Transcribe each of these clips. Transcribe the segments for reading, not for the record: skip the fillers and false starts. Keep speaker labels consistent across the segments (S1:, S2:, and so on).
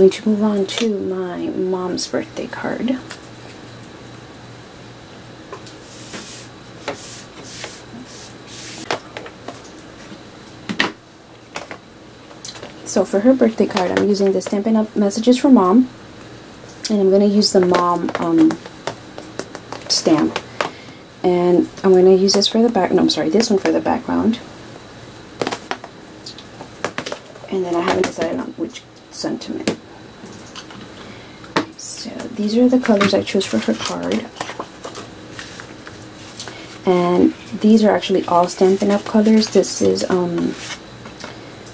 S1: going to move on to my mom's birthday card. So for her birthday card, I'm using the Stampin' Up! Messages from Mom, and I'm going to use the Mom stamp. And I'm going to use this for the back. No, I'm sorry, this one for the background. And then I haven't decided on which sentiment. So these are the colors I chose for her card. And these are actually all Stampin' Up! Colors. This is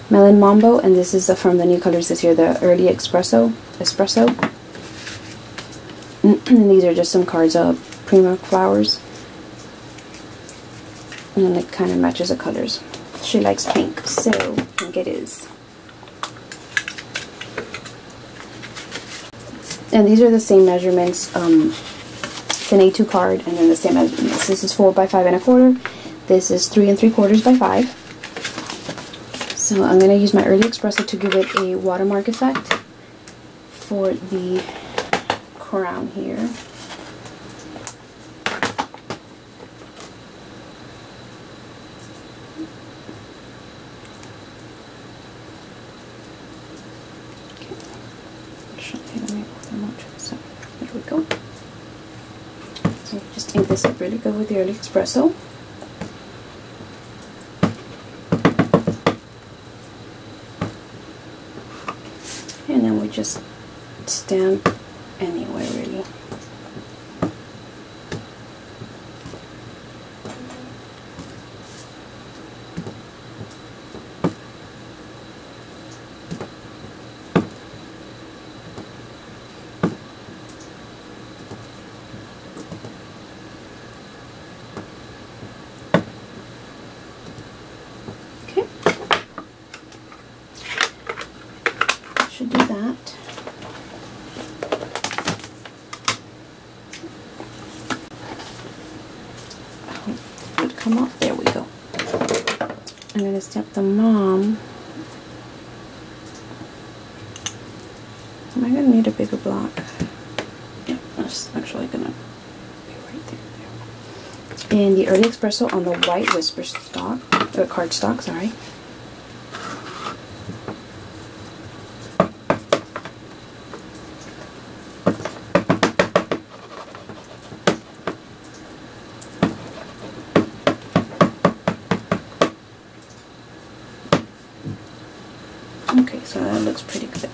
S1: Melon Mambo, and this is from the new colors this year, the Early Espresso. And these are just some cards of Prima flowers. And then it kind of matches the colors. She likes pink, so pink it is. And these are the same measurements. It's an A2 card, and then the same measurements. This is 4 by 5 1/4. This is 3 3/4 by 5. So I'm going to use my Early Espresso to give it a watermark effect for the crown here. There we go. So just ink this up really good with the Early Espresso. And then we just stamp anywhere really. Okay. Should do that. Come up, there we go. I'm going to stamp the Mom. Am I going to need a bigger block? Yeah, that's actually going to be right there. And the Early Espresso on the white whisper stock, cardstock, sorry. Okay, so that looks pretty good.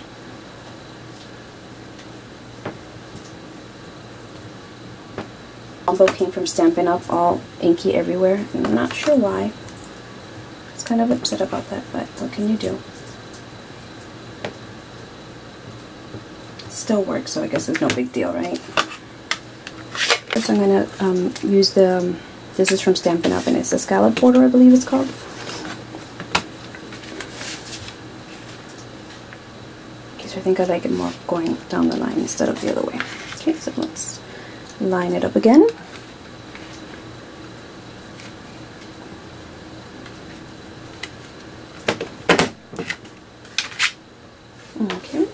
S1: Combo came from Stampin' Up, all inky everywhere, and I'm not sure why. I was kind of upset about that, but what can you do? It still works, so I guess it's no big deal, right? First I'm going to use the, this is from Stampin' Up, and it's the scallop border, I believe it's called. I think I like it more going down the line instead of the other way. Okay, so let's line it up again. Okay.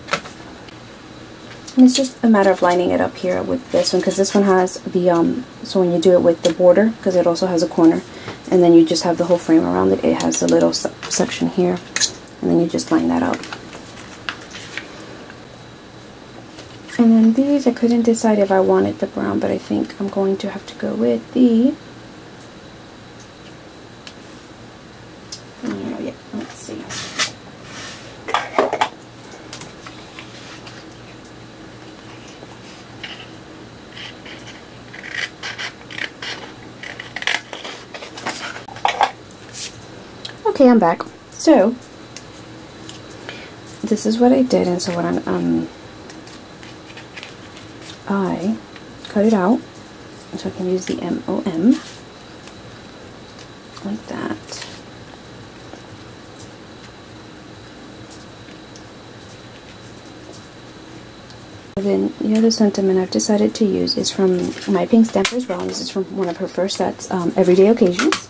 S1: And it's just a matter of lining it up here with this one, because this one has the, so when you do it with the border, because it also has a corner, and then you just have the whole frame around it, it has a little section here, and then you just line that up. And then these, I couldn't decide if I wanted the brown, but I think I'm going to have to go with the, yeah, let's see. Okay, I'm back. So, this is what I did, and so what I cut it out so I can use the MOM like that. Then the other sentiment I've decided to use is from my pink stamper as well. This is from one of her first sets, Everyday Occasions.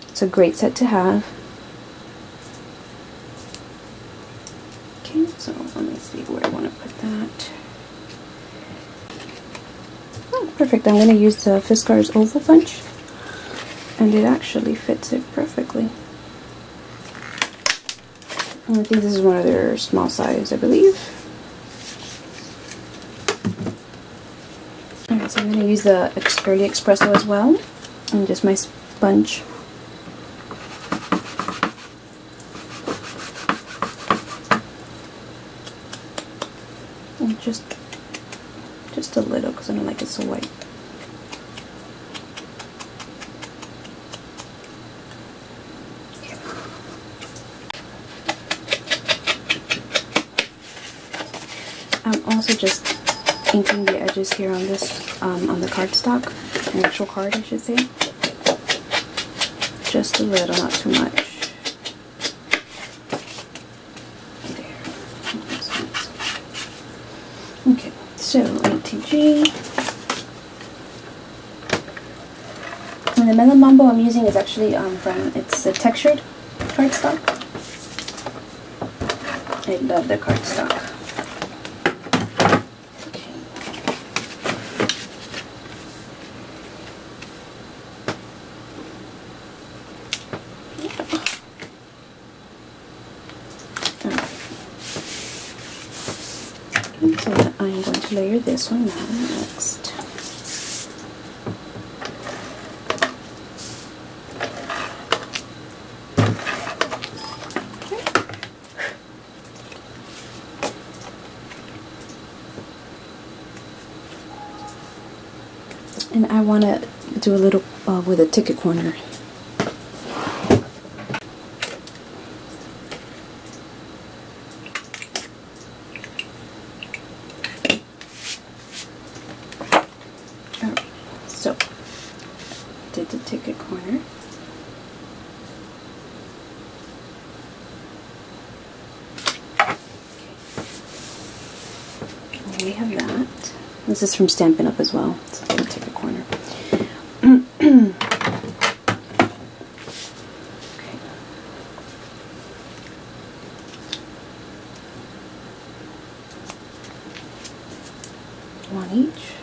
S1: It's a great set to have. Okay, so let me see. see where I want to put that. Oh, perfect. I'm going to use the Fiskars Oval Punch, and it actually fits it perfectly. And I think this is one of their small size, I believe. Alright, so I'm going to use the Early Espresso as well, and just my sponge. And just a little, because I don't like it so white. Okay. I'm also just inking the edges here on this, on the cardstock, an actual card I should say. Just a little, not too much. Okay, so ATG. And the Melon Mambo I'm using is actually it's a textured cardstock. I love the cardstock. Okay. So I'm going to layer this one now next. And I want to do a little with a ticket corner. So, did the ticket corner. And we have that. This is from Stampin' Up as well. It's a little ticket corner. Okay. One each.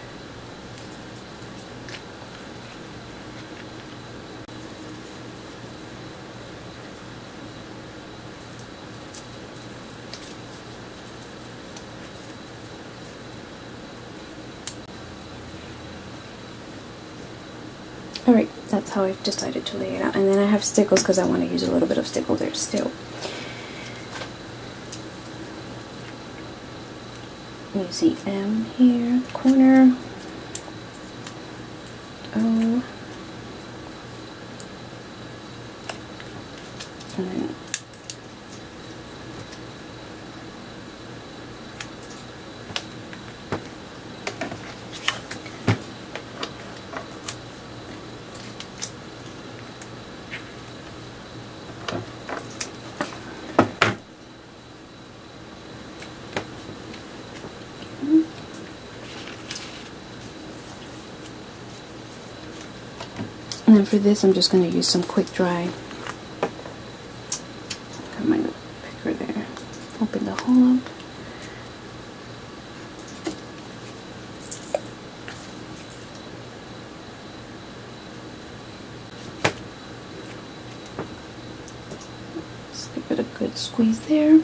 S1: Alright, that's how I've decided to lay it out. And then I have stickles because I want to use a little bit of stickle there still. You see M here, corner, O, and then and then for this, I'm just going to use some quick dry. Got my picker there. Open the hole up. Just give it a good squeeze there.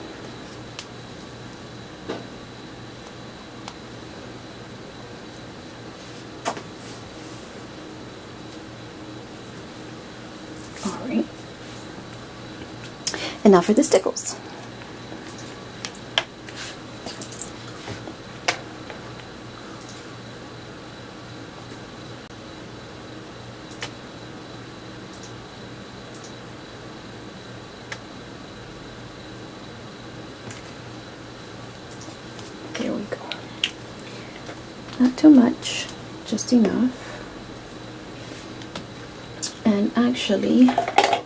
S1: Alright. And now for the stickles. There we go. Not too much, just enough. And actually, I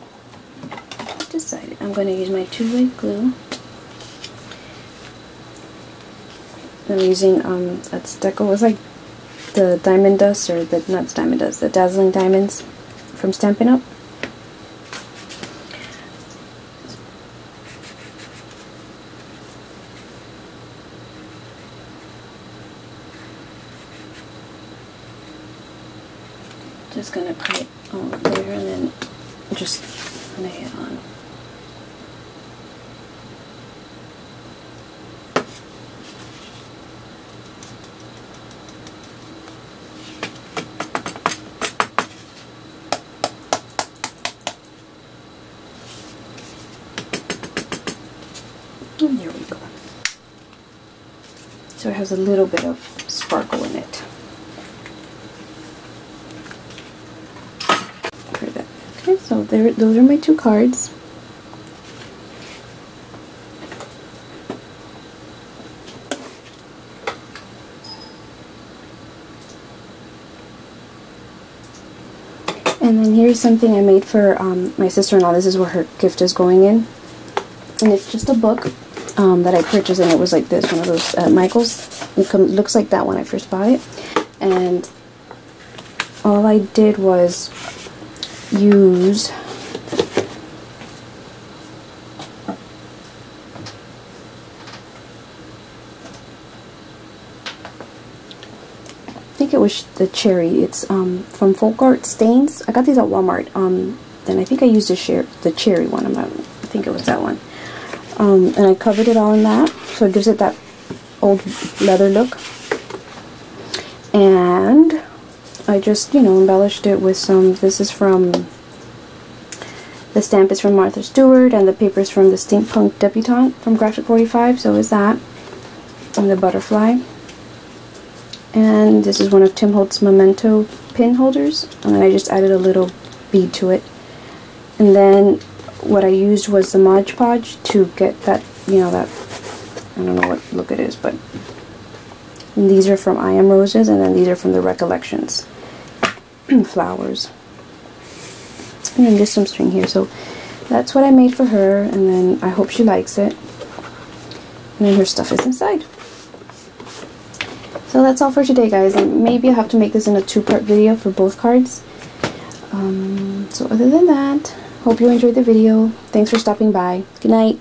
S1: decided I'm going to use my two-way glue. I'm using that stickle. It's like the diamond dust, or the not diamond dust, the dazzling diamonds from Stampin' Up. Just gonna put it on there and then just lay it on. And there we go. So it has a little bit of sparkle in it. Okay, so those are my 2 cards. And then here's something I made for my sister-in-law. This is where her gift is going in. And it's just a book that I purchased, and it was like this, one of those Michaels. It looks like that when I first bought it. And all I did was use I think it was the cherry. It's from Folk Art Stains. I got these at Walmart. Then I think I used the cherry one. I think it was that one. And I covered it all in that, so it gives it that old leather look. And I just, you know, embellished it with some, this is from, the stamp is from Martha Stewart, and the paper is from the Steampunk Debutante from Graphic 45, so is that. And the butterfly. And this is one of Tim Holtz's Memento pin holders, and then I just added a little bead to it. And then what I used was the Mod Podge to get that, you know, that, I don't know what look it is, but these are from I Am Roses, and then these are from the Recollections flowers. And then there's some string here, so that's what I made for her, and then I hope she likes it. And then her stuff is inside. So that's all for today, guys, and maybe I'll have to make this in a 2-part video for both cards. So other than that, hope you enjoyed the video. Thanks for stopping by. Good night.